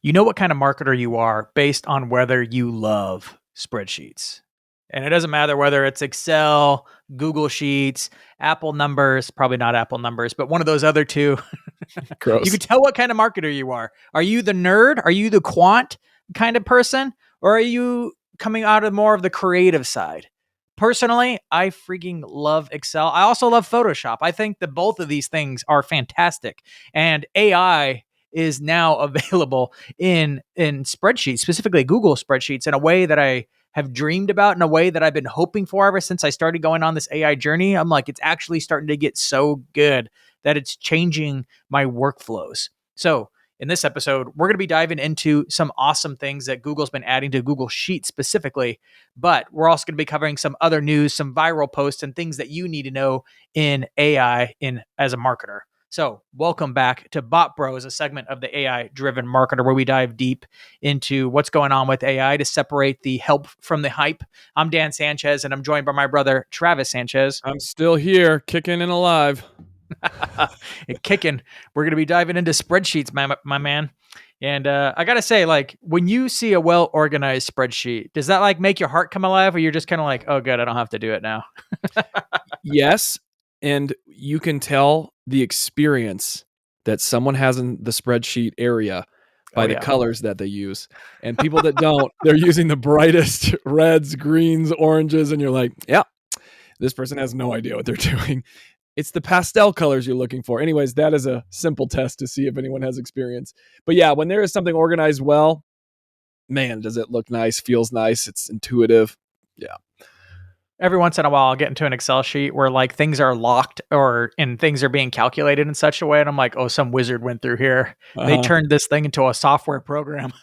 You know what kind of marketer you are based on whether you love spreadsheets. And it doesn't matter whether it's Excel, Google Sheets, Apple numbers, probably not Apple numbers, but one of those other two. You can Gross. tell what kind of marketer you are. Are you the nerd? Are you the quant kind of person? Or are you coming out of more of the creative side? Personally, I freaking love Excel. I also love Photoshop. I think that both of these things are fantastic. And AI is now available in spreadsheets, specifically Google spreadsheets, in a way that I have dreamed about, in a way that I've been hoping for ever since I started going on this AI journey. I'm like, it's actually starting to get so good that it's changing my workflows. So in this episode, we're going to be diving into some awesome things that Google's been adding to Google Sheets specifically, but we're also going to be covering some other news, some viral posts, and things that you need to know in AI as a marketer. So welcome back to Bot Bros, a segment of the AI-driven marketer where we dive deep into what's going on with AI to separate the help from the hype. I'm Dan Sanchez, and I'm joined by my brother, Travis Sanchez. I'm still here, kicking and alive. And kicking. We're going to be diving into spreadsheets, my man. And I got to say, like, when you see a well-organized spreadsheet, does that like make your heart come alive, or you're just kind of like, oh, good, I don't have to do it now? Yes, and you can tell the experience that someone has in the spreadsheet area by the colors that they use. And people that don't, they're using the brightest reds, greens, oranges, and you're like, yeah, this person has no idea what they're doing. It's the pastel colors you're looking for. Anyways, that is a simple test to see if anyone has experience. But yeah, when there is something organized well, man, does it look nice, feels nice, it's intuitive. Yeah. Every once in a while, I'll get into an Excel sheet where like things are locked and things are being calculated in such a way. And I'm like, oh, some wizard went through here. They turned this thing into a software program.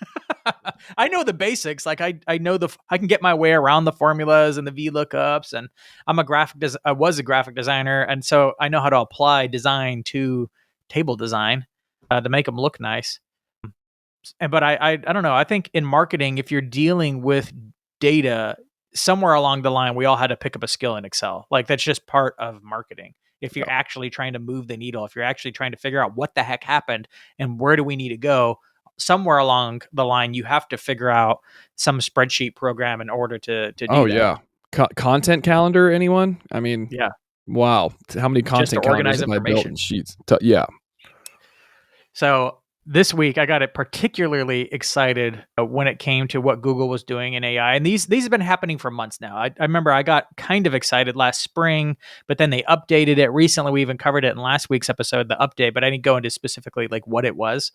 I know the basics. Like I know I can get my way around the formulas and the VLOOKUPs, and I was a graphic designer. And so I know how to apply design to table design to make them look nice. But I don't know. I think in marketing, if you're dealing with data, somewhere along the line, we all had to pick up a skill in Excel. Like that's just part of marketing. If you're actually trying to move the needle, if you're actually trying to figure out what the heck happened and where do we need to go, somewhere along the line, you have to figure out some spreadsheet program in order to do that. Yeah. Content calendar, anyone? I mean, yeah. Wow. How many content calendars have I built in Sheets? Yeah. So this week, I got it particularly excited when it came to what Google was doing in AI. And these have been happening for months now. I remember I got kind of excited last spring, but then they updated it recently. We even covered it in last week's episode, the update, but I didn't go into specifically like what it was.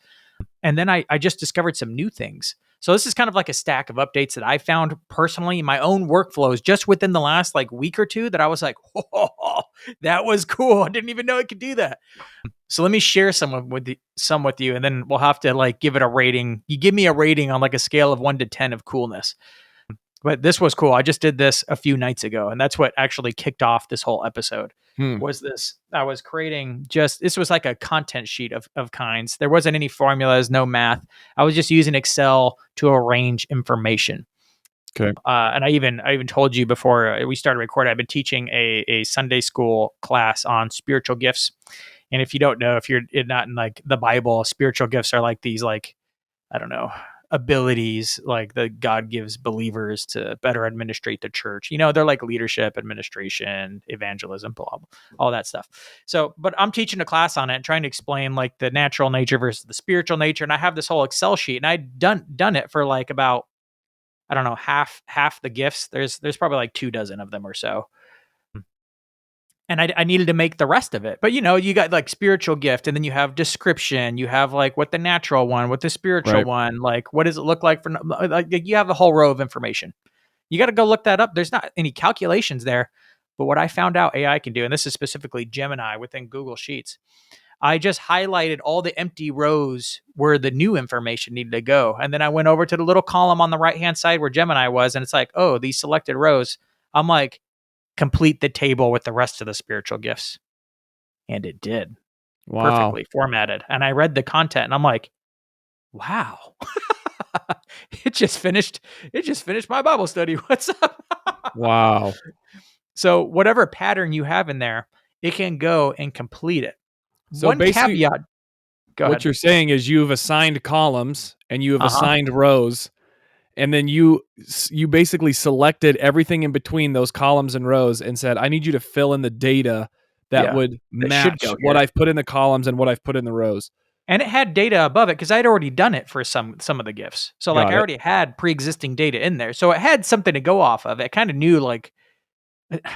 And then I just discovered some new things. So this is kind of like a stack of updates that I found personally in my own workflows just within the last like week or two that I was like, oh, that was cool. I didn't even know it could do that. So let me share some with you, and then we'll have to like give it a rating. You give me a rating on like a scale of 1 to 10 of coolness. But this was cool. I just did this a few nights ago, and that's what actually kicked off this whole episode. Was this? I was creating this was like a content sheet of kinds. There wasn't any formulas, no math. I was just using Excel to arrange information. Okay. And I even told you before we started recording, I've been teaching a Sunday school class on spiritual gifts. And if you don't know, if you're not in like the Bible, spiritual gifts are like these, like, I don't know, abilities like that God gives believers to better administrate the church. You know, they're like leadership, administration, evangelism, blah, blah, all that stuff. So, but I'm teaching a class on it and trying to explain like the natural nature versus the spiritual nature. And I have this whole Excel sheet, and I'd done it for like about, I don't know, half the gifts. There's probably like 24 of them or so. And I needed to make the rest of it. But, you know, you got like spiritual gift, and then you have description. You have like what the natural one, what the spiritual one, like what does it look like for, like you have a whole row of information. You got to go look that up. There's not any calculations there. But what I found out AI can do, and this is specifically Gemini within Google Sheets, I just highlighted all the empty rows where the new information needed to go. And then I went over to the little column on the right-hand side where Gemini was, and it's like, oh, these selected rows. I'm like, complete the table with the rest of the spiritual gifts. And it did. Wow. Perfectly formatted. And I read the content and I'm like, wow. It just finished my Bible study. What's up? Wow. So whatever pattern you have in there, it can go and complete it. So One basically, caveat. Go what ahead. you're saying is you've assigned columns and you have Uh-huh. assigned rows, and then you basically selected everything in between those columns and rows and said, I need you to fill in the data that Yeah. would That should match go what here. I've put in the columns and what I've put in the rows. And it had data above it because I'd already done it for some of the gifts. So like I Got it. already had pre-existing data in there. So it had something to go off of. It kind of knew like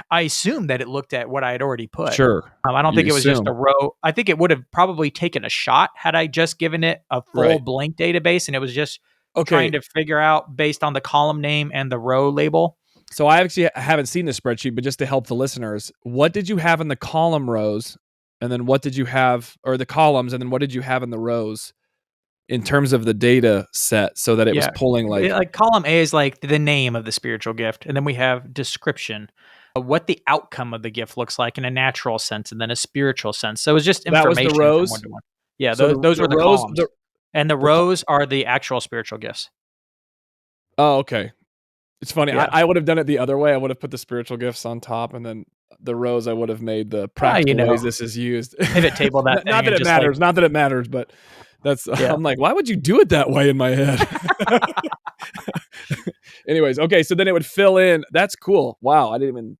I assumed that it looked at what I had already put. Sure. I don't You think it was just a assume. row. I think it would have probably taken a shot had I just given it a full Right. blank database and it was just Okay. trying to figure out based on the column name and the row label. So I actually haven't seen the spreadsheet, but just to help the listeners, what did you have in the column rows? And then what did you have, or the columns, and then what did you have in the rows in terms of the data set so that it was Yeah. pulling like, Like column A is like the name of the spiritual gift. And then we have description, what the outcome of the gift looks like in a natural sense and then a spiritual sense. So it was just that was the information from one rows? to one. Yeah, So those the were the rows, columns. And the the rows are the actual spiritual gifts. oh, okay. It's funny. Yeah. I would have done it the other way. I would have put the spiritual gifts on top, and then the rows I would have made the You practical ways know, this is used. pivot table that Not thing that and it just like, matters. Not that it matters, but that's yeah. I'm like, why would you do it that way in my head? Anyways, okay, so then it would fill in. That's cool. Wow, I didn't even.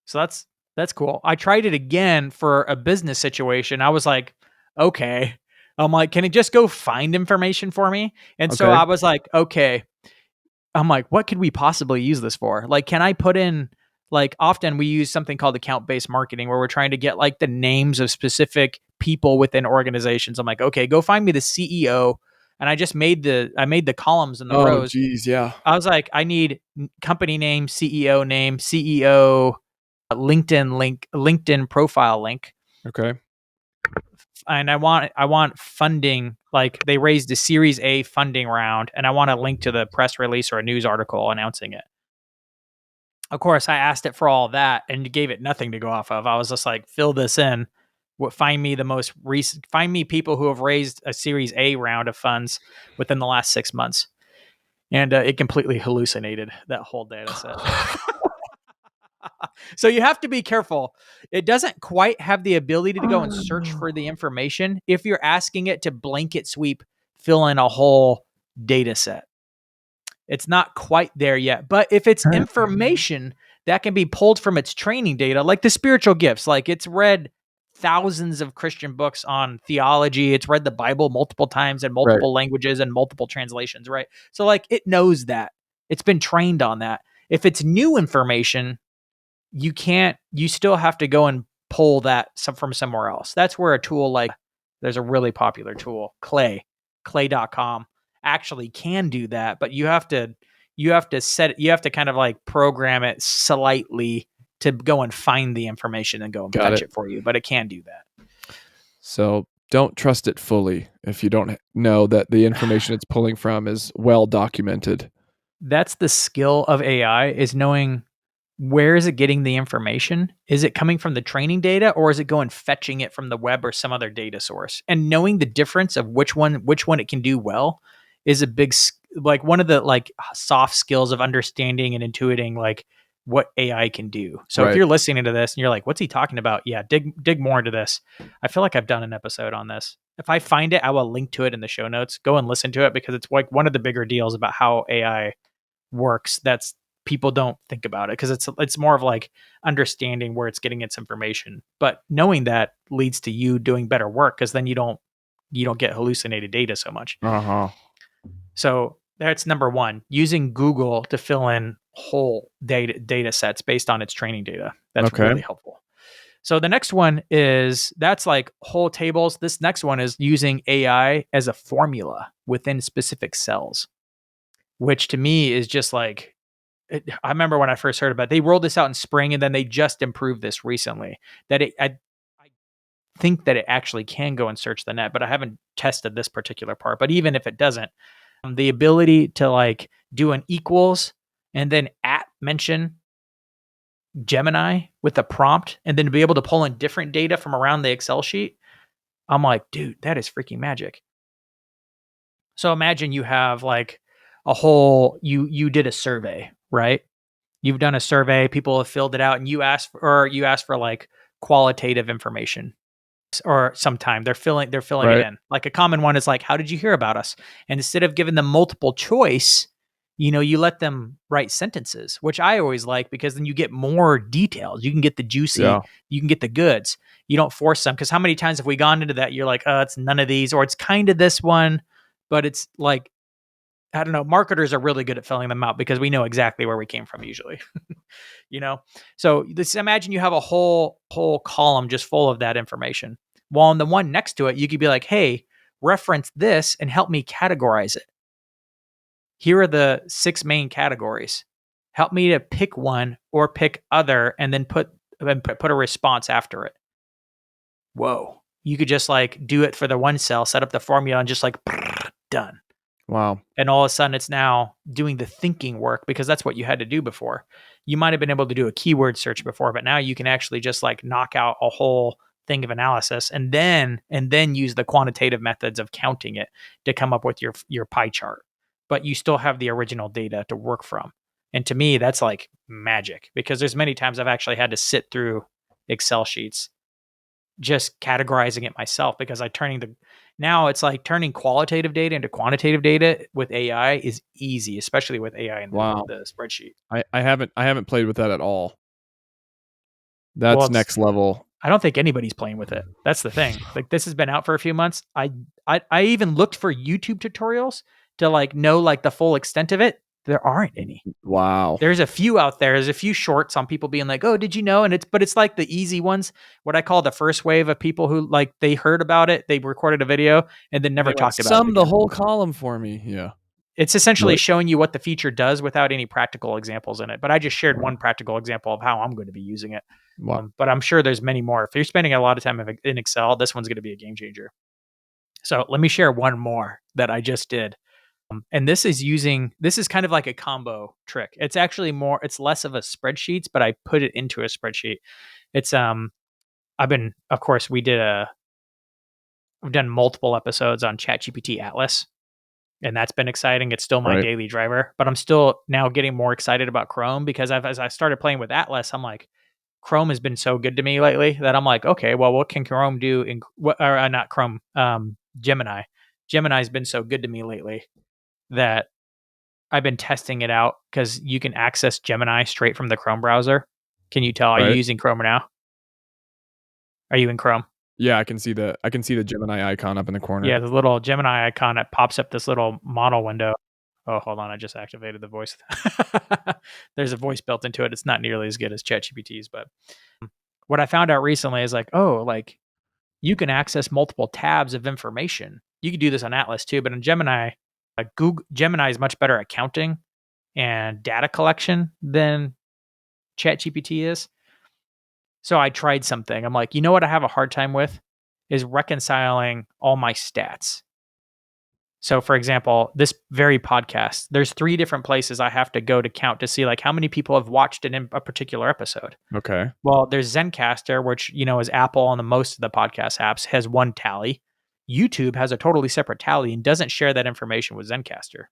So that's cool. I tried it again for a business situation. I was like, okay. I'm like, can it just go find information for me? And so Okay. I was like, okay. I'm like, what could we possibly use this for? Like, can I put in like often we use something called account-based marketing where we're trying to get like the names of specific people within organizations. I'm like, okay, go find me the CEO. And I made the columns and the Oh, rows. geez, yeah. I was like, I need company name, CEO, LinkedIn profile link, Okay. and I want funding. Like they raised a Series A funding round, and I want a link to the press release or a news article announcing it. Of course, I asked it for all that and gave it nothing to go off of. I was just like, fill this in. Find me the most recent. Find me people who have raised a Series A round of funds within the last 6 months, and it completely hallucinated that whole data set. So you have to be careful. It doesn't quite have the ability to go and search for the information if you're asking it to blanket sweep, fill in a whole data set. It's not quite there yet. But if it's information that can be pulled from its training data, like the spiritual gifts, like it's read thousands of Christian books on theology, it's read the Bible multiple times in Right. multiple languages and multiple translations, right? So like it knows that. It's been trained on that. If it's new information, you still have to go and pull that from somewhere else. That's where a tool like there's a really popular tool, clay.com actually can do that, but you have to kind of like program it slightly to go and find the information and go and Got fetch it. it for you, but it can do that. So don't trust it fully if you don't know that the information it's pulling from is well documented. That's the skill of AI is knowing where is it getting the information? Is it coming from the training data or is it going fetching it from the web or some other data source? And knowing the difference of which one it can do well is a big like one of the like soft skills of understanding and intuiting like what AI can do. So if Right. you're listening to this and you're like, what's he talking about? Yeah, dig more into this. I feel like I've done an episode on this. If I find it, I will link to it in the show notes. Go and listen to it because it's like one of the bigger deals about how AI works that's people don't think about it because it's more of like understanding where it's getting its information, but knowing that leads to you doing better work because then you don't get hallucinated data so much. So that's number one, using Google to fill in whole data sets based on its training data. That's Okay. really helpful. So the next one is that's like whole tables. This next one is using AI as a formula within specific cells, which to me is just like I remember when I first heard about it, they rolled this out in spring and then they just improved this recently. That I think that it actually can go and search the net, but I haven't tested this particular part. But even if it doesn't, the ability to like do an equals and then at mention Gemini with a prompt and then to be able to pull in different data from around the Excel sheet, I'm like, dude, that is freaking magic. So imagine you have like a whole you did a survey, right? You've done a survey, people have filled it out, and you ask for like qualitative information. or sometime they're filling it Right. in. Like a common one is like, how did you hear about us? And instead of giving them multiple choice, you let them write sentences, which I always like because then you get more details. You can get the juicy, Yeah. you can get the goods. You don't force them, because how many times have we gone into that? You're like, it's none of these, or it's kind of this one, but it's like, I don't know. Marketers are really good at filling them out because we know exactly where we came from usually. you know so this, imagine you have a whole column just full of that information, while on the one next to it you could be like, hey, reference this and help me categorize it. Here are the 6 main categories. Help me to pick one or pick other, and then put a response after it. Whoa, you could just like do it for the one cell, set up the formula, and just like done. Wow. And all of a sudden it's now doing the thinking work, because that's what you had to do before. You might have been able to do a keyword search before, but now you can actually just like knock out a whole thing of analysis, and then use the quantitative methods of counting it to come up with your pie chart. But you still have the original data to work from. And to me, that's like magic, because there's many times I've actually had to sit through Excel sheets just categorizing it myself, because now it's like turning qualitative data into quantitative data with AI is easy, especially with AI in Wow. the spreadsheet. I haven't played with that at all. Well, That's next level. I don't think anybody's playing with it. That's the thing. Like, this has been out for a few months. I even looked for YouTube tutorials to like know like the full extent of it. There aren't any. Wow. There's a few out there. There's a few shorts on people being like, "Oh, did you know?" And it's like the easy ones. What I call the first wave of people who like they heard about it, they recorded a video, and then never They like talked about it sum the again. whole column for me. Yeah. It's essentially Right. showing you what the feature does without any practical examples in it. But I just shared one practical example of how I'm going to be using it. Wow. But I'm sure there's many more. If you're spending a lot of time in Excel, this one's going to be a game changer. So let me share one more that I just did. And this is kind of like a combo trick. It's less of a spreadsheets, but I put it into a spreadsheet. It's of course we've done multiple episodes on ChatGPT Atlas, and that's been exciting. It's still my Right. daily driver, but I'm still now getting more excited about Chrome, because as I started playing with Atlas, I'm like, Chrome has been so good to me lately that I'm like, okay, well, what can Chrome do not Chrome, Gemini. Gemini's been so good to me lately that I've been testing it out, because you can access Gemini straight from the Chrome browser. Can you tell? Are you Right. using Chrome now? Are you in Chrome? Yeah, I can see the Gemini icon up in the corner. Yeah, the little Gemini icon that pops up this little model window. Oh, hold on, I just activated the voice. There's a voice built into it. It's not nearly as good as ChatGPT's, but what I found out recently is like, oh, like you can access multiple tabs of information. You could do this on Atlas too, but in Gemini, like Google Gemini is much better at counting and data collection than ChatGPT is. So I tried something. I'm like, you know what I have a hard time with is reconciling all my stats. So for example, this very podcast, there's 3 different places I have to go to count to see like how many people have watched a particular episode. Okay. Well, there's Zencaster, which, is Apple on the most of the podcast apps, has one tally. YouTube has a totally separate tally and doesn't share that information with Zencaster.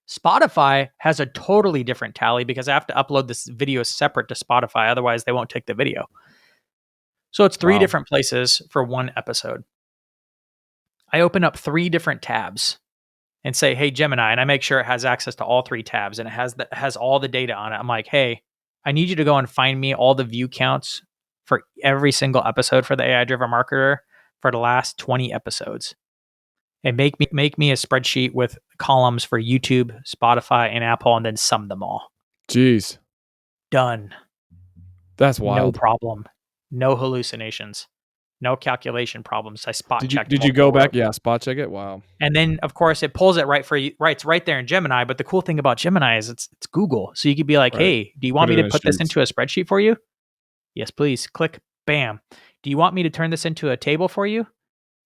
Spotify has a totally different tally because I have to upload this video separate to Spotify. Otherwise, they won't take the video. So it's 3 Wow. different places for one episode. I open up 3 different tabs and say, "Hey Gemini," and I make sure it has access to all 3 tabs and it has all the data on it. I'm like, "Hey, I need you to go and find me all the view counts for every single episode for the AI driven marketer for the last 20 episodes. And make me a spreadsheet with columns for YouTube, Spotify, and Apple, and then sum them all." Jeez. Done. That's No wild. problem. No hallucinations. No calculation problems. I spot checked Did you go multiple back? rows. Yeah, spot check it. Wow. And then of course it pulls it right for you. Right, it's right there in Gemini. But the cool thing about Gemini is it's Google. So you could be like, Right. "Hey, do you want Put me it to in a put this sheets. into a spreadsheet for you?" "Yes, please." Click, bam. "Do you want me to turn this into a table for you?"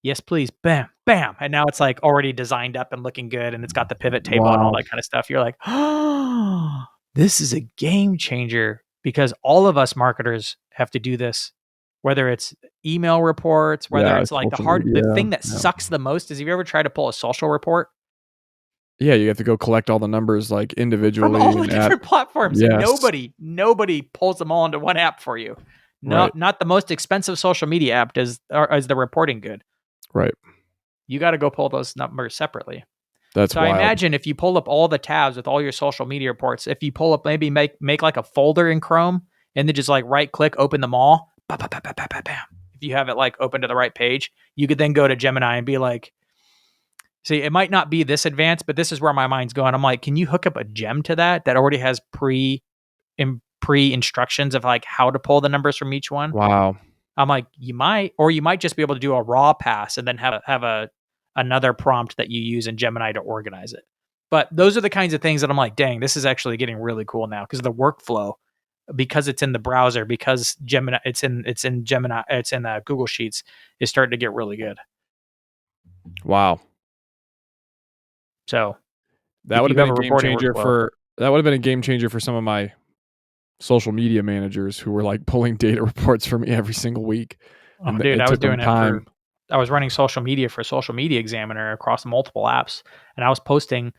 "Yes, please." Bam, bam. And now it's like already designed up and looking good, and it's got the pivot table and all Wow. that kind of stuff. You're like, "Oh, this is a game changer," because all of us marketers have to do this, whether it's email reports, whether Yeah, it's like social the media. thing that Yeah. sucks the most is, have you ever tried to pull a social report Yeah, you have to go collect all the numbers like from individually all the and add. different platforms, and Yes. nobody pulls them all into one app for you. Right. Not the most expensive social media app does or is the reporting good. Right. You got to go pull those numbers separately. That's So I wild. imagine if you pull up all the tabs with all your social media reports, if you pull up maybe make like a folder in Chrome and then just like right click, open them all. Bam, bam, bam, bam, bam, bam. If you have it like open to the right page, you could then go to Gemini and be like, see, it might not be this advanced, but this is where my mind's going. I'm like, can you hook up a gem to that already has pre instructions of like how to pull the numbers from each one? Wow. I'm like, you might, or you might just be able to do a raw pass and then have a another prompt that you use in Gemini to organize it. But those are the kinds of things that I'm like, dang, this is actually getting really cool now because the workflow, because it's in the browser, because Gemini, it's in Gemini, it's in Google Sheets, is starting to get really good. Wow. So That if would you have been have a a game reporting changer workflow, for some of my social media managers who were like pulling data reports for me every single week. oh And dude, it I was took them doing it for, time. I was running social media for Social Media Examiner across multiple apps, and I was posting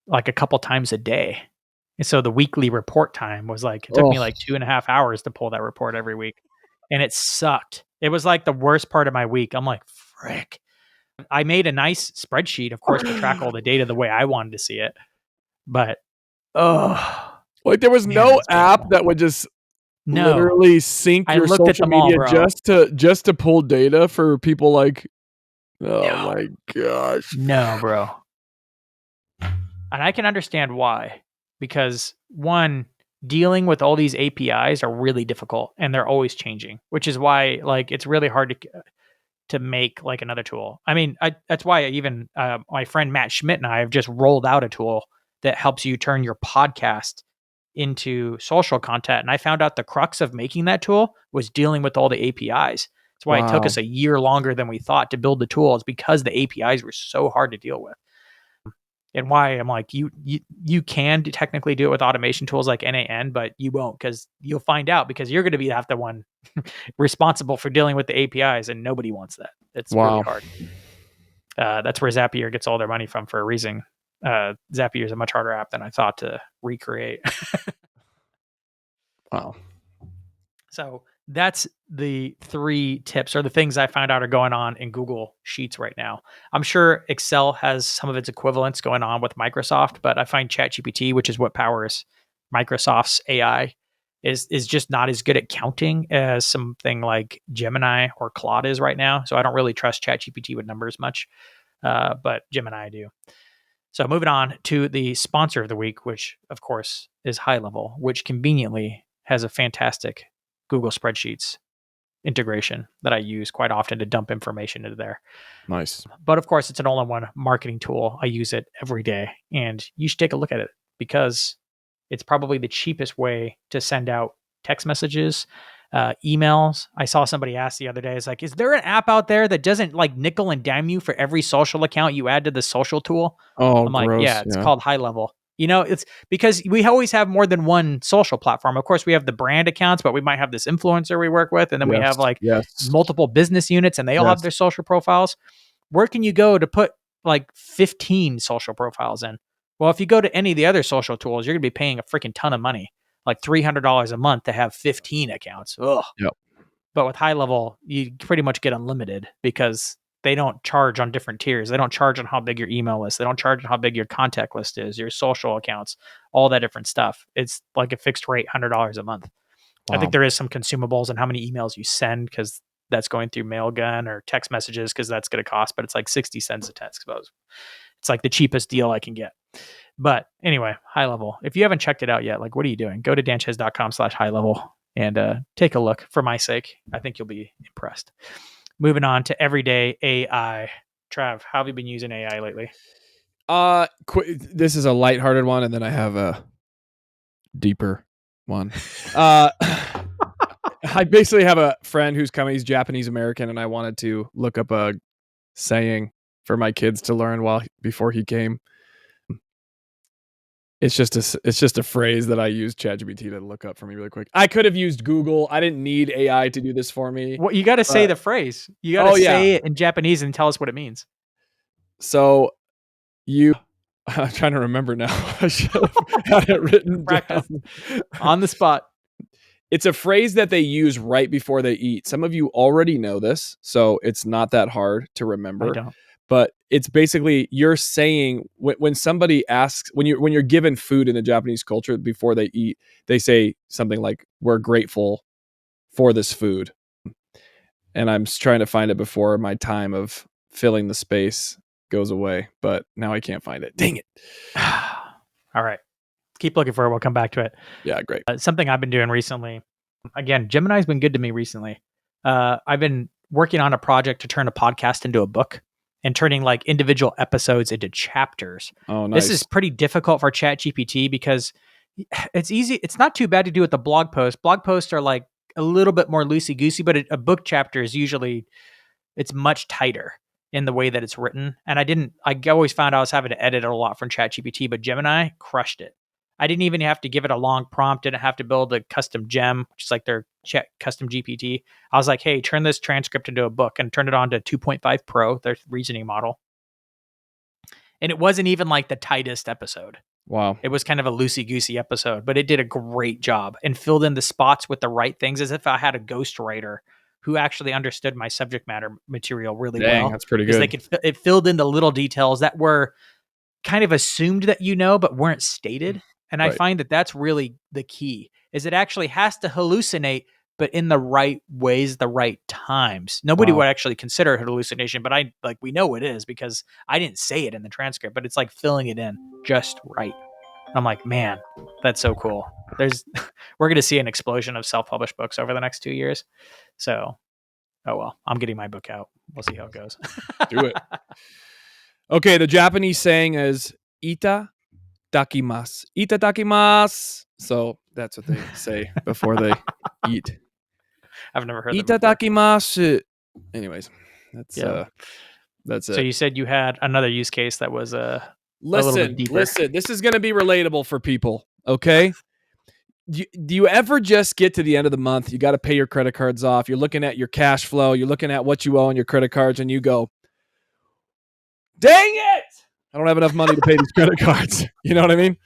like a couple times a day. And so the weekly report time was like, it took me Oh, like 2.5 hours to pull that report every week. And it sucked. It was like the worst part of my week. I'm like, frick. I made a nice spreadsheet, of course, to track all the data the way I wanted to see it. But, oh, like there was man, no it's app painful. that would just No, literally sync I your looked at social them all, media bro. just to pull data for people like, oh No, my gosh. no, bro. And I can understand why. Because one, dealing with all these APIs are really difficult and they're always changing, which is why like it's really hard to make like another tool. I mean, that's why I even my friend Matt Schmidt and I have just rolled out a tool that helps you turn your podcast into social content. And I found out the crux of making that tool was dealing with all the APIs. That's why it took Wow. us a year longer than we thought to build the tool. Is because the APIs were so hard to deal with. And why I'm like, you can technically do it with automation tools like NAN, but you won't because you'll find out because you're going to be the one responsible for dealing with the APIs, and nobody wants that. It's really Wow. hard. That's where Zapier gets all their money from for a reason. Zapier is a much harder app than I thought to recreate. Wow. So that's the 3 tips or the things I found out are going on in Google Sheets right now. I'm sure Excel has some of its equivalents going on with Microsoft, but I find ChatGPT, which is what powers Microsoft's AI, is just not as good at counting as something like Gemini or Claude is right now. So I don't really trust ChatGPT with numbers much, but Gemini I do. So moving on to the sponsor of the week, which of course is High Level, which conveniently has a fantastic Google Spreadsheets integration that I use quite often to dump information into there. Nice. But of course, it's an all-in-one marketing tool. I use it every day, and you should take a look at it because it's probably the cheapest way to send out text messages, emails. I saw somebody ask the other day, "Is like, is there an app out there that doesn't like nickel and dime you for every social account you add to the social tool?" Oh, I'm like, "Yeah, gross. it's Yeah. called High Level." You know, it's because we always have more than one social platform. Of course, we have the brand accounts, but we might have this influencer we work with, and then we Yes. have like Yes. multiple business units, and they all have Yes. their social profiles. Where can you go to put like 15 social profiles in? Well, if you go to any of the other social tools, you're going to be paying a freaking ton of money, like $300 a month to have 15 accounts. Ugh. Yep. But with High Level, you pretty much get unlimited because they don't charge on different tiers. They don't charge on how big your email list. They don't charge on how big your contact list is, your social accounts, all that different stuff. It's like a fixed rate, $100 a month. I think Wow. there is some consumables and how many emails you send because that's going through Mailgun or text messages because that's going to cost, but it's like 60 cents a text. Suppose it's like the cheapest deal I can get. But anyway, High Level. If you haven't checked it out yet, like what are you doing? Go to danchez.com/high level and take a look for my sake. I think you'll be impressed. Moving on to everyday AI. Trav, how have you been using AI lately? This is a lighthearted one, and then I have a deeper one. Uh, I basically have a friend who's coming. He's Japanese American, and I wanted to look up a saying for my kids to learn before he came. It's just a phrase that I use ChatGPT to look up for me really quick. I could have used Google. I didn't need AI to do this for me. Well, you got to say But the phrase. You got to oh yeah. say it in Japanese and tell us what it means. So I'm trying to remember now. I should have had it written Practice down. on the spot. It's a phrase that they use right before they eat. Some of you already know this, so it's not that hard to I remember. don't. But it's basically you're saying when somebody asks when you're given food in the Japanese culture before they eat, they say something like, "We're grateful for this food." And I'm trying to find it before my time of filling the space goes away, but now I can't find it. Dang it. All right. Keep looking for it. We'll come back to it. Yeah, great. Something I've been doing recently. Again, Gemini's been good to me recently. I've been working on a project to turn a podcast into a book and turning like individual episodes into chapters. Oh, nice. This is pretty difficult for ChatGPT because it's easy. It's not too bad to do with the blog post. Blog posts are like a little bit more loosey goosey, but a book chapter is usually it's much tighter in the way that it's written. And I always found I was having to edit it a lot from ChatGPT, but Gemini crushed it. I didn't even have to give it a long prompt, didn't have to build a custom gem, which is like their chat custom GPT. I was like, hey, turn this transcript into a book and turn it on to 2.5 Pro, their reasoning model. And it wasn't even like the tightest episode. Wow. It was kind of a loosey-goosey episode, but it did a great job and filled in the spots with the right things as if I had a ghostwriter who actually understood my subject matter material really well. That's pretty Because good. it filled in the little details that were kind of assumed that but weren't stated. And I find that that's really the key, is it actually has to hallucinate, but in the right ways, the right times. Nobody would actually consider it hallucination, but we know it is because I didn't say it in the transcript, but it's like filling it in just right. I'm like, man, that's so cool. We're going to see an explosion of self-published books over the next 2 years. So, oh well, I'm getting my book out. We'll see how it goes. Do it. Okay, the Japanese saying is "ita dakimasu." Ita dakimasu. So that's what they say before they eat. I've never heard that Ita before. dakimasu. Anyways, that's it. So you said you had another use case that was a little bit deeper. Listen. This is going to be relatable for people. Okay. Do you ever just get to the end of the month? You got to pay your credit cards off. You're looking at your cash flow. You're looking at what you owe on your credit cards, and you go, "Dang it! I don't have enough money to pay these credit cards." You know what I mean?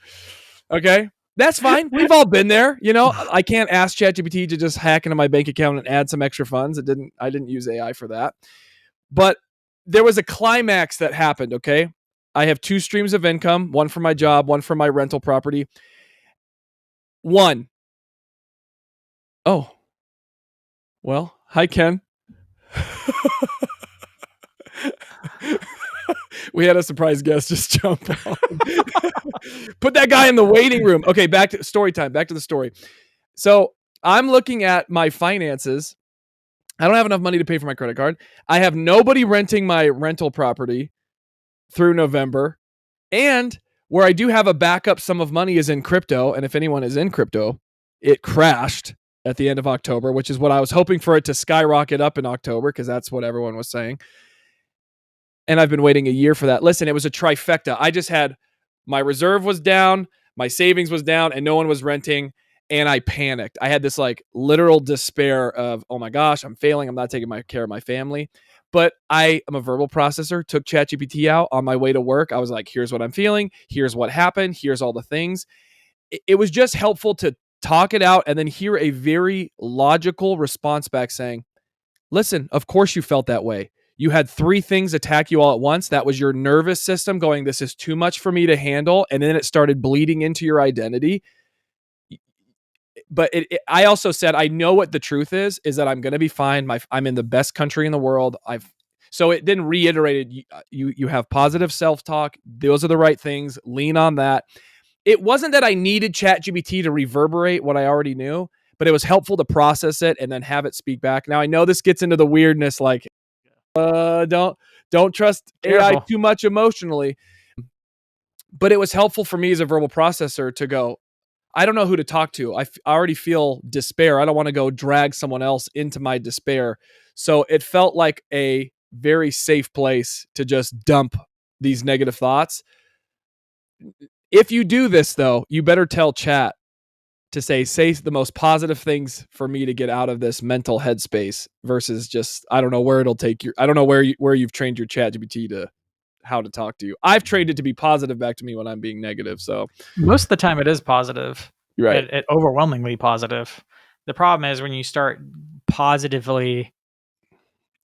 Okay. That's fine. We've all been there. You know, I can't ask ChatGPT to just hack into my bank account and add some extra funds. I didn't use AI for that. But there was a climax that happened, okay? I have 2 streams of income, one from my job, one from my rental property. One. Oh. Well, hi, Ken. We had a surprise guest just jump out. Put that guy in the waiting room. Okay, back to story time. Back to the story. So I'm looking at my finances. I don't have enough money to pay for my credit card. I have nobody renting my rental property through November. And where I do have a backup sum of money is in crypto. And if anyone is in crypto, it crashed at the end of October, which is what I was hoping for it to skyrocket up in October, because that's what everyone was saying. And I've been waiting a year for that. Listen, it was a trifecta. I just had my reserve was down, my savings was down, and no one was renting. And I panicked. I had this like literal despair of, oh my gosh, I'm failing. I'm not taking care of my family. But I am a verbal processor, took ChatGPT out on my way to work. I was like, here's what I'm feeling. Here's what happened. Here's all the things. It was just helpful to talk it out and then hear a very logical response back saying, listen, of course you felt that way. You had 3 things attack you all at once. That was your nervous system going, this is too much for me to handle. And then it started bleeding into your identity. But I also said, I know what the truth is that I'm going to be fine. I'm in the best country in the world. So it then reiterated, you have positive self-talk. Those are the right things. Lean on that. It wasn't that I needed ChatGPT to reverberate what I already knew, but it was helpful to process it and then have it speak back. Now I know this gets into the weirdness, like, don't trust AI too much emotionally. But it was helpful for me as a verbal processor to go, I don't know who to talk to. I already feel despair. I don't want to go drag someone else into my despair. So it felt like a very safe place to just dump these negative thoughts. If you do this, though, you better tell chat to say the most positive things for me to get out of this mental headspace versus just, I don't know where it'll take you. I don't know where you've trained your ChatGPT to how to talk to you. I've trained it to be positive back to me when I'm being negative. So most of the time it is positive. You're right. It overwhelmingly positive. The problem is when you start positively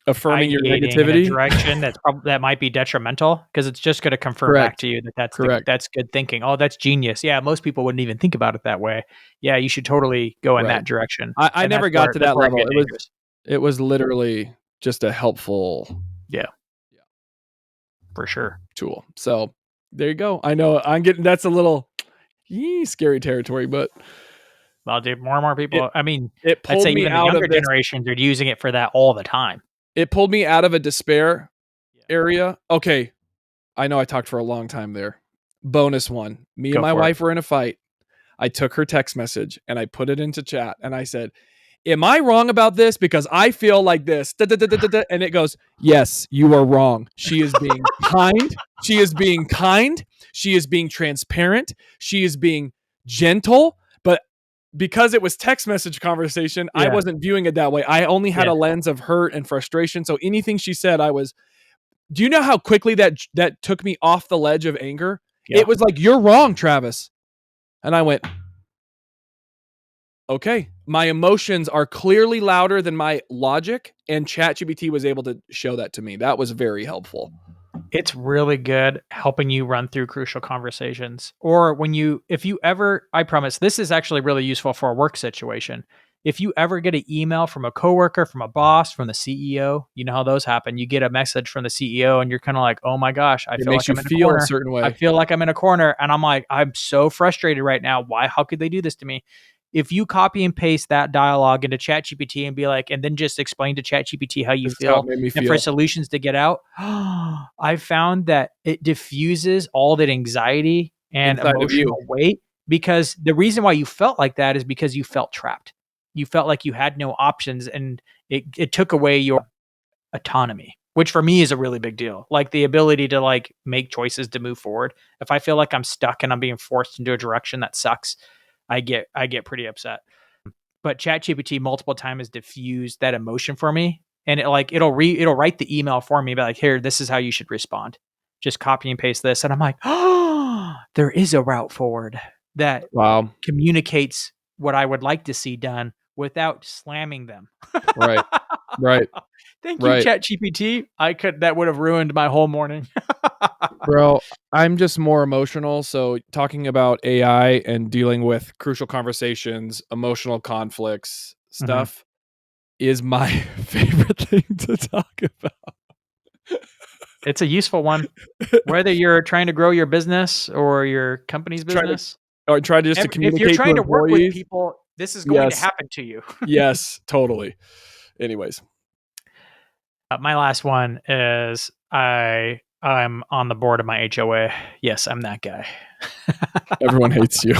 Affirming your ideating in a negativity. direction that might be detrimental, because it's just going to confirm back Correct. to you that Correct. that's good thinking. Oh, that's genius. Yeah, most people wouldn't even think about it that way. Yeah, you should totally go in Right. that direction. I And never got to that's that where I level. get dangerous. It was literally just a helpful Yeah, for sure. tool. So there you go. I know I'm getting that's a little scary territory, but Well, dude, more and more it people. I mean, it I'd pulled say me even the out younger of this. generations are using it for that all the time. It pulled me out of a despair Yeah. area. Okay, I know I talked for a long time there. Bonus one. Me and Go my for it. wife were in a fight. I took her text message and I put it into chat and I said, "Am I wrong about this? Because I feel like this." Da, da, da, da, da, da. And it goes, "Yes, you are wrong. She is being kind. She is being kind. She is being transparent. She is being gentle." But because it was text message conversation, I Yeah, wasn't viewing it that way. I only had yeah, a lens of hurt and frustration. So anything she said, I was. Do you know how quickly that took me off the ledge of anger? yeah. It was like, "You're wrong, Travis," and I went, okay, my emotions are clearly louder than my logic, and ChatGPT was able to show that to me. That was very helpful. It's really good helping you run through crucial conversations. Or if you ever, I promise, this is actually really useful for a work situation. If you ever get an email from a coworker, from a boss, from the CEO, you know how those happen. You get a message from the CEO and you're kind of like, oh my gosh, I It feel makes like you I'm in a feel a corner. certain I way. feel like I'm in a corner. And I'm like, I'm so frustrated right now. Why? How could they do this to me? If you copy and paste that dialogue into ChatGPT and be like, and then just explain to ChatGPT how you This is how it feel made me and for feel solutions to get out, I've found that it diffuses all that anxiety and inside of you. emotional weight, because the reason why you felt like that is because you felt trapped. You felt like you had no options, and it took away your autonomy, which for me is a really big deal. Like the ability to like make choices to move forward. If I feel like I'm stuck and I'm being forced into a direction that sucks, I get pretty upset. But ChatGPT multiple times has diffused that emotion for me, and it'll write the email for me, be like, here, this is how you should respond. Just copy and paste this, and I'm like, oh, there is a route forward that Wow. communicates what I would like to see done without slamming them. Right. Right. Thank you, Right. ChatGPT. That would have ruined my whole morning. Bro, I'm just more emotional. So talking about AI and dealing with crucial conversations, emotional conflicts, Mhm. stuff is my favorite thing to talk about. It's a useful one, whether you're trying to grow your business or your company's Try to business. or try just to If you're communicate to trying to work with employees. people, this is going to Yes. happen to you. Yes, totally. Anyways, My last one is I'm on the board of my HOA. Yes, I'm that guy. everyone hates you.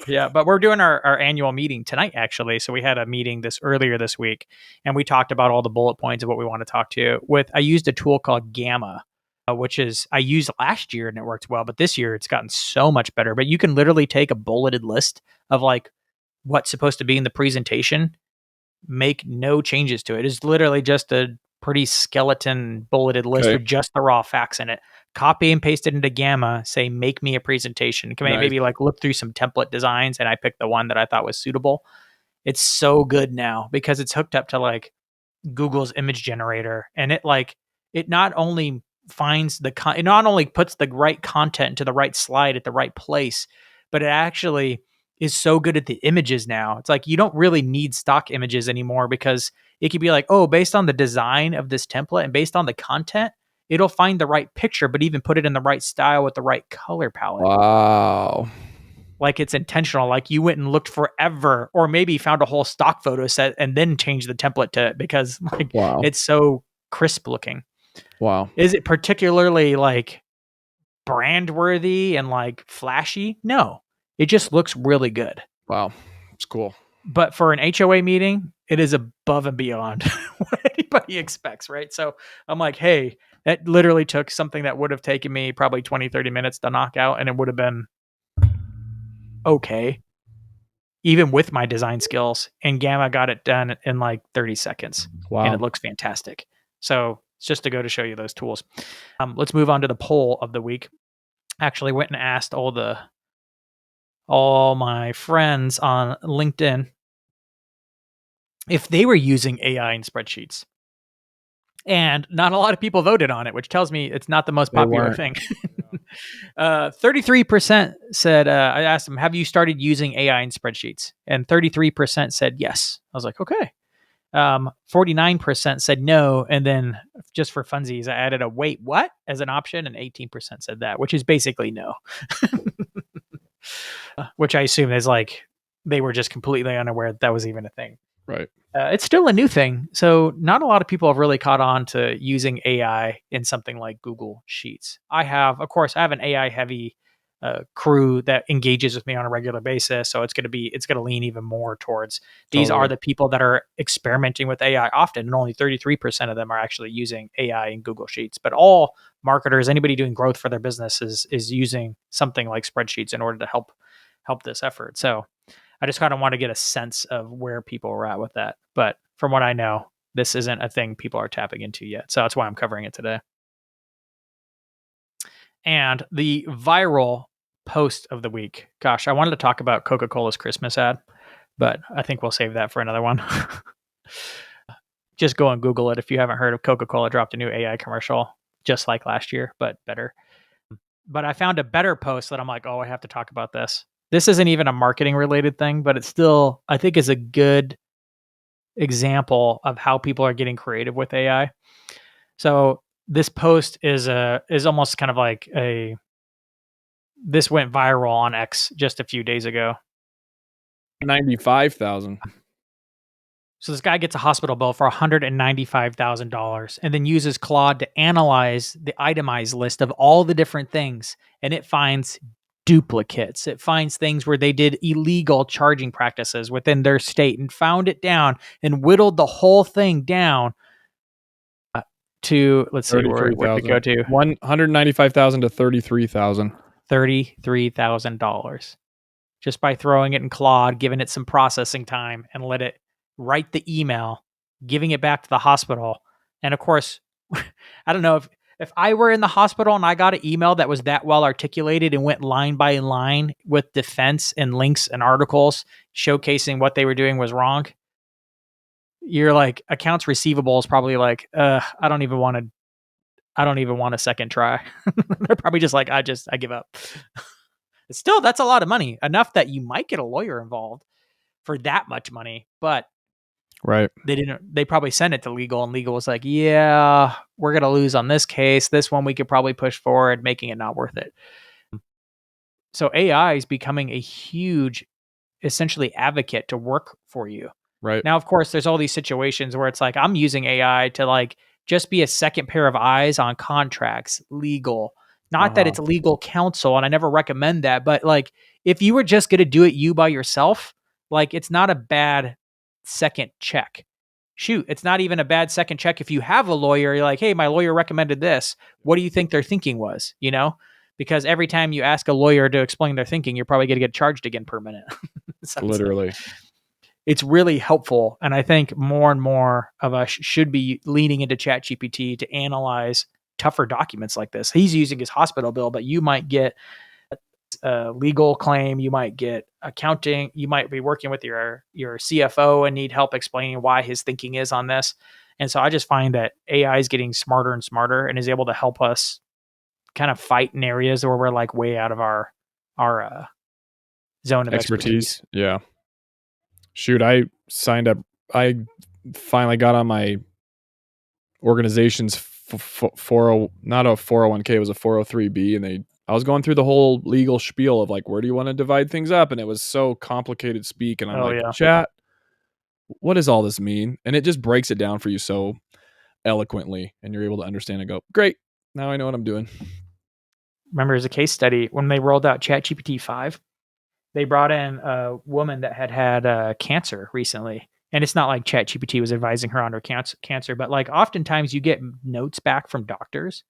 Yeah, but we're doing our annual meeting tonight, actually. So we had a meeting earlier this week, and we talked about all the bullet points of what we want to talk to. I used a tool called Gamma, which is I used last year and it worked well, but this year it's gotten so much better. But you can literally take a bulleted list of like what's supposed to be in the presentation, make no changes to it. It's literally just a pretty skeleton bulleted list Okay, with just the raw facts in it. Copy and paste it into Gamma, say, make me a presentation. Can I nice. maybe like look through some template designs, and I picked the one that I thought was suitable. It's so good now because it's hooked up to like Google's image generator, and it not only it not only puts the right content into the right slide at the right place, but it actually is so good at the images now. It's like you don't really need stock images anymore, because it could be like, oh, based on the design of this template and based on the content, it'll find the right picture, but even put it in the right style with the right color palette. Wow. Like it's intentional. Like you went and looked forever, or maybe found a whole stock photo set and then changed the template to it because like Wow. it's so crisp looking. Wow. Is it particularly like brand worthy and like flashy? No, it just looks really good. Wow. It's cool. But for an HOA meeting, it is above and beyond what anybody expects, right? So I'm like, hey, that literally took something that would have taken me probably 20, 30 minutes to knock out, and it would have been okay, even with my design skills. And Gamma got it done in like 30 seconds, and it Wow. looks fantastic. So it's just to go to show you those tools. Let's move on to the poll of the week. Actually went and asked all my friends on LinkedIn if they were using AI in spreadsheets. And not a lot of people voted on it, which tells me it's not the most They popular weren't. thing. 33% said, I asked them, have you started using AI in spreadsheets? And 33% said yes. I was like, okay. 49% said no. And then just for funsies, I added a wait, what as an option. And 18% said that, which is basically no, which I assume is like they were just completely unaware that was even a thing. Right. It's still a new thing. So not a lot of people have really caught on to using AI in something like Google Sheets. I have an AI heavy crew that engages with me on a regular basis. So it's going to lean even more towards these are Totally. the people that are experimenting with AI often, and only 33% of them are actually using AI in Google Sheets. But all marketers, anybody doing growth for their business is using something like spreadsheets in order to help this effort. So I just kind of want to get a sense of where people are at with that. But from what I know, this isn't a thing people are tapping into yet. So that's why I'm covering it today. And the viral post of the week. Gosh, I wanted to talk about Coca-Cola's Christmas ad, but I think we'll save that for another one. Just go and Google it if you haven't heard of Coca-Cola dropped a new AI commercial just like last year, but better. But I found a better post that I'm like, oh, I have to talk about this. This isn't even a marketing related thing, but it still, I think, is a good example of how people are getting creative with AI. So this post is almost kind of like this went viral on X just a few days ago. 95,000. So this guy gets a hospital bill for $195,000 and then uses Claude to analyze the itemized list of all the different things, and it finds duplicates. It finds things where they did illegal charging practices within their state and found it down and whittled the whole thing down to, let's see, where did it go 33,000. to? 195,000 to 33,000. $33,000 just by throwing it in Claude, giving it some processing time, and let it write the email, giving it back to the hospital. And of course, I don't know if I were in the hospital and I got an email that was that well articulated and went line by line with defense and links and articles showcasing what they were doing was wrong. You're like, accounts receivable is probably like, I don't even want a second try. They're probably just like, I give up. Still, that's a lot of money, enough that you might get a lawyer involved for that much money, but Right. they probably sent it to legal, and legal was like, yeah, we're going to lose on this case. This one we could probably push forward, making it not worth it. So AI is becoming a huge, essentially, advocate to work for you. Right. Now, of course, there's all these situations where it's like, I'm using AI to like just be a second pair of eyes on contracts, legal. Not that Uh-huh. it's legal counsel, and I never recommend that, but like if you were just going to do it you by yourself, like it's not a bad second check. Shoot, it's not even a bad second check if you have a lawyer. You're like, hey, my lawyer recommended this. What do you think their thinking was? You know, because every time you ask a lawyer to explain their thinking, you're probably going to get charged again per minute. So Literally. it's really helpful. And I think more and more of us should be leaning into ChatGPT to analyze tougher documents like this. He's using his hospital bill, but you might get a legal claim, you might get accounting, you might be working with your CFO and need help explaining why his thinking is on this. And so I just find that AI is getting smarter and smarter and is able to help us kind of fight in areas where we're like way out of our zone of expertise. Yeah. Shoot, I signed up. I finally got on my organization's not a 401k, it was a 403b, and I was going through the whole legal spiel of like, where do you want to divide things up? And it was so complicated speak, and I'm Oh like, yeah. chat, what does all this mean? And it just breaks it down for you so eloquently, and you're able to understand and go, great, now I know what I'm doing. Remember, as a case study, when they rolled out ChatGPT 5, they brought in a woman that had cancer recently. And it's not like ChatGPT was advising her on her cancer, but like oftentimes you get notes back from doctors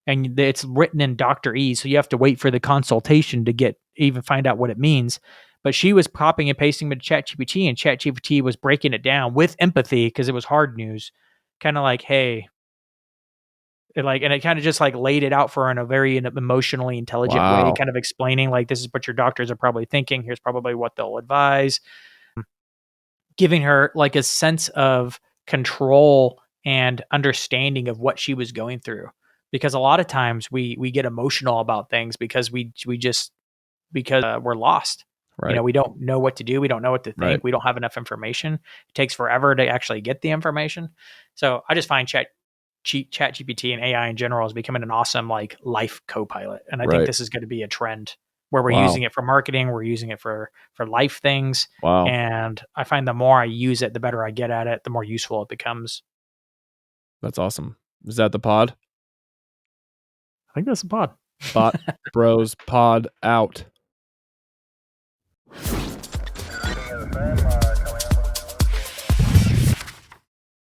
and it's written in Dr. E. So you have to wait for the consultation to even find out what it means. But she was copying and pasting into ChatGPT, and ChatGPT was breaking it down with empathy because it was hard news. Kind of like, hey, and it kind of just like laid it out for her in a very emotionally intelligent way, Wow. kind of explaining like, this is what your doctors are probably thinking. Here's probably what they'll advise. giving her like a sense of control and understanding of what she was going through. Because a lot of times we get emotional about things because we just because we're lost. You Right. know, we don't know what to do. We don't know what to Right. think. We don't have enough information. It takes forever to actually get the information. So I just find chat GPT and AI in general is becoming an awesome like life co-pilot. And I think Right. this is going to be a trend where we're Wow. using it for marketing, we're using it for life things. Wow. And I find the more I use it, the better I get at it, the more useful it becomes. That's awesome. Is that the pod? I think that's the pod. Bot Bros Pod out.